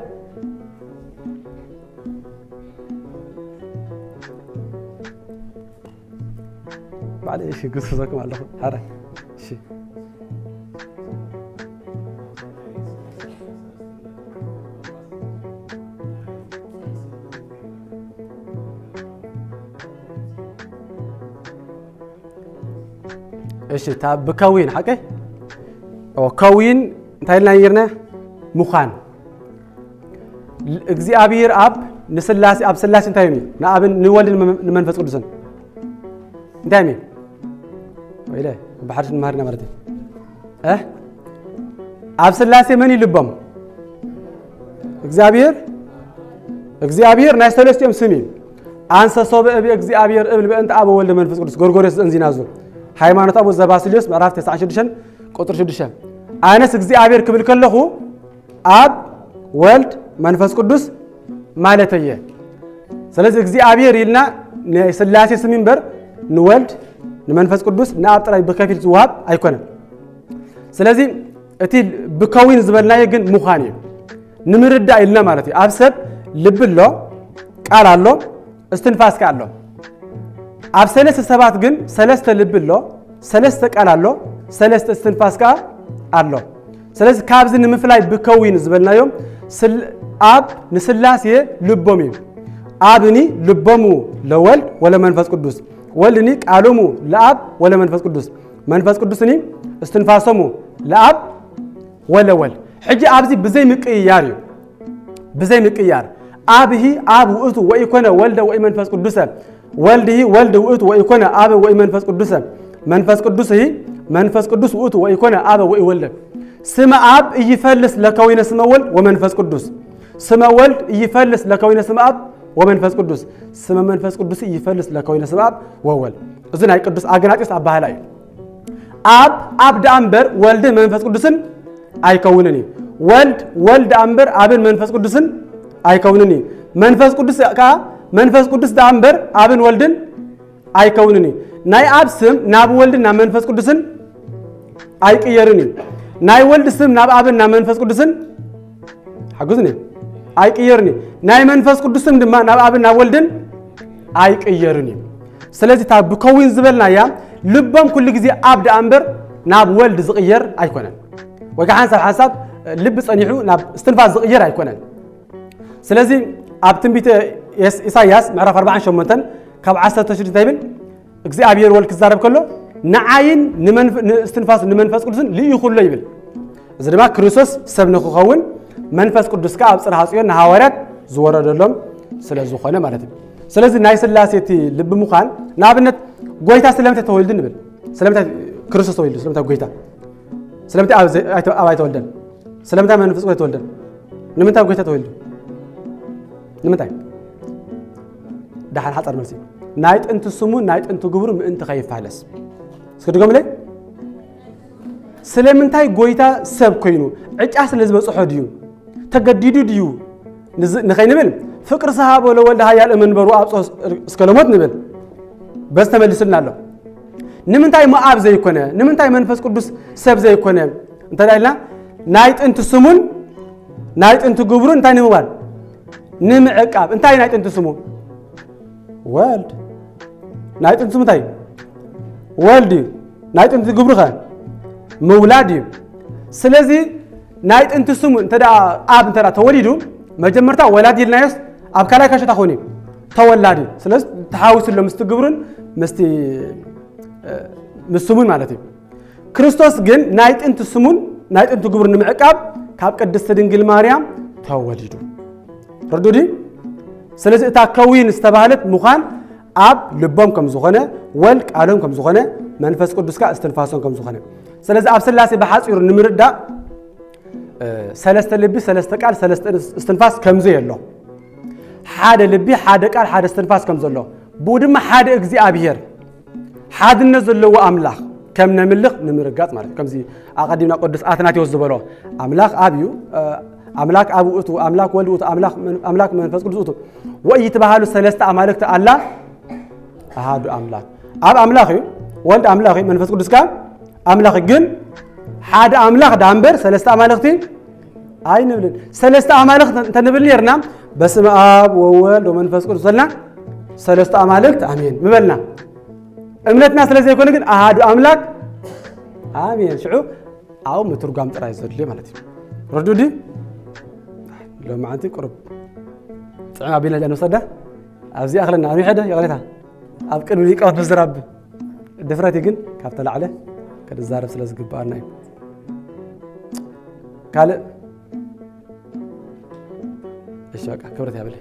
بعد ايش قصصكم على حرا شي ايش تاب بكوين حقه او كوين انتايلنا يرنا مخان እግዚአብሔር አብ ንስላሴ አብ ስላሴ እንታይሚ ናአብን ንወልድ ንመንፈስ ቅዱስን እንታይሚ ወይለ በሐርሽ ማርና ማለት አብ ስላሴ ምን ይልበም እግዚአብሔር ናይ ሰለስቲኦም ስሚ አንሰ ሶበ እብ እግዚአብሔር እብል በእንተ አብ ወልድ መንፈስ ቅዱስ ጎርጎርዮስ እንዚናዙ ሃይማኖት አቡ ዘባስልዮስ ምዕራፍ 96 ቁጥር 6 አነስ እግዚአብሔር ክብል ከለኹ አብ ወልድ መንፈስ ቅዱስ ማለተየ ስለዚህ እግዚአብሔር ይልና ስላሴ ስም ይንበር ንወልድ ንመንፈስ ቅዱስ ንአብ ጥራይ በከፊል ዝዋሃብ አይኮነም ስለዚህ እቲ ብከዊን ዝበልናየ ግን ሙኻን እዩ ንምርዳ ይልና ማለት እዩ አብ ሰብ ልብ ኣሎ ቃል ኣሎ እስትንፋስ ቃል ኣሎ አብ ሰለስተ ሰባት ግን ሰለስተ ልብ ኣሎ ሰለስተ ቃል ኣሎ ሰለስተ እስትንፋስ ቃል ኣሎ ስለዚህ ካብዝ ንምፍላይ ብከዊን ዝበልናዮም አብ ንስላሴ ልቦም እዩ አብኒ ልቦሙ ለወልድ ወለመንፈስ ቅዱስ ወልድኒ ቃሎሙ ለአብ ወለመንፈስ ቅዱስ መንፈስ ቅዱስኒ እስትንፋሶሙ ለአብ ወለወልድ ሕጂ ኣብዚ ብዘይ ምቅያር እዩ ብዘይ ምቅያር أبه أب وأتو ويكون ولد ومنفس قدوس ولده ولد وأتو ويكون أب ومنفس قدوس منفس قدوسه منفس قدوس وأتو ويكون أب وولد سما أب يفلس لكوين سما ولد ومنفس قدوس سما ولد يفلس لكوين سما أب ومنفس قدوس سما منفس قدوس يفلس لكوين سما أب وولد إذن هاي قدوس أجناتيس أبها لاي أب دأمبر ولد منفس قدوسن أي كونني ولد أمبر أبن منفس قدوسن أي كونني منفس قدوس كا منفس قدوس دأمبر أبن ولدن أي كونني ناي أب سم ناب ولد نام منفس قدوسن أي كيرني ناي ولد سم ناب أبن نام منفس قدوسن حقوزني أي كيرني ناي منفس قدوسن دم ناب أبن ناب ولدن أي كيرني سلازي تاب بكوين زبلنا يا لبام كل جزء أب دأمبر ناب ولد صغير أي كونن وكان حسب لبس أنيحو ناب استنفاذ صغير أي كونن سلازي أبتم بيت إساياس معرف 4 شمتن كاب 10 تشري تايبل إجزاء أبير والك الزارب كله نعاين استنفاذ نمنفس قدسن لي يخلو يبل إذا ما كريسوس سبنا خوون منفس قدس كاب صراحة صيون نهاورات زوار دلهم سلازو خانة مالتي سلازي نايس اللاسيتي لب مخان نابنت قويتا سلامته تولدن بل سلامته كريسوس تولد سلامته قويتا سلامته أباي تولدن سلامته منفس قدس تولدن نمنته قويتا تولد نمنته ده حال مرسي نايت أنت سمون نايت أنت جبر من أنت خايف فعلس سكتوا قبله سلامتاي قويتا سب كينو عج أحسن لازم أصحى ديو تجديدو ديو نخاين نبل فكر صحابه لو ولد هاي الأمن برو أبص سكلمات نبل بس تملي سلنا له نمنتاي ما أب زي كونه نمنتاي منفس قدس سب زي كونه أنت لا نايت أنت سمون نايت أنت جبر أنت نموال نمعك أب أنتاي نايت أنت سمون والد نايت أنت سمون تاي والدي نايت أنت جبر خان مولادي سلازي نايت أنت سمون أنت دا أب أنت دا توليدو مجمرتا ولادي الناس أب كلا كاشة تخوني تولادي سلاز تحاوس اللي مستجبرن مسمون مالتي كريستوس جن نايت أنت سمون نايت أنت جبرن معك أب كاب قدست دينجيل مريم توليدو ردودي سلاز تاكوين استبهلت مخان أب لبام كم زخنة والك عالم كم زخنة منفس قدس كا استنفاسون كم زخنة سلاز أب سلاسي بحث يور نمرد دا سلست لبي سلست قال سلست استنفاس كم زي الله حدا لبي حدا قال حدا استنفاس كم زي الله بودما حدا اغزي ابير حدا نزل له املاح كم نملخ نمرقات مالك كم زي اقدمنا قدس اتناتي وزبلو املاح ابيو املاك ابو اتو املاك ولد اتو املاك منفس قدس اتو واي تبهالو سلست امالك الله احد املاك اب املاخي ولد املاخي منفس قدس كان املاخ جن حدا املاخ دامبر سلست امالختي اي نبلن سلست امالخت انت نبل يرنا بسم اب وولد ومنفس قدس لنا سلست امالخت امين مبلنا امنتنا سلازي يكون ግን احد املاك امين شعو او مترجم طرا يزدلي معناتي ردودي لو ما انت قرب صعب بينا جانو صدا ابزي اخلنا اني حدا يغليتها اب قدو يقاوت بزراب دفراتي ግን كابتل عليه كدزارب سلاز غبارنا قال ايش بقى كبرت يا بلي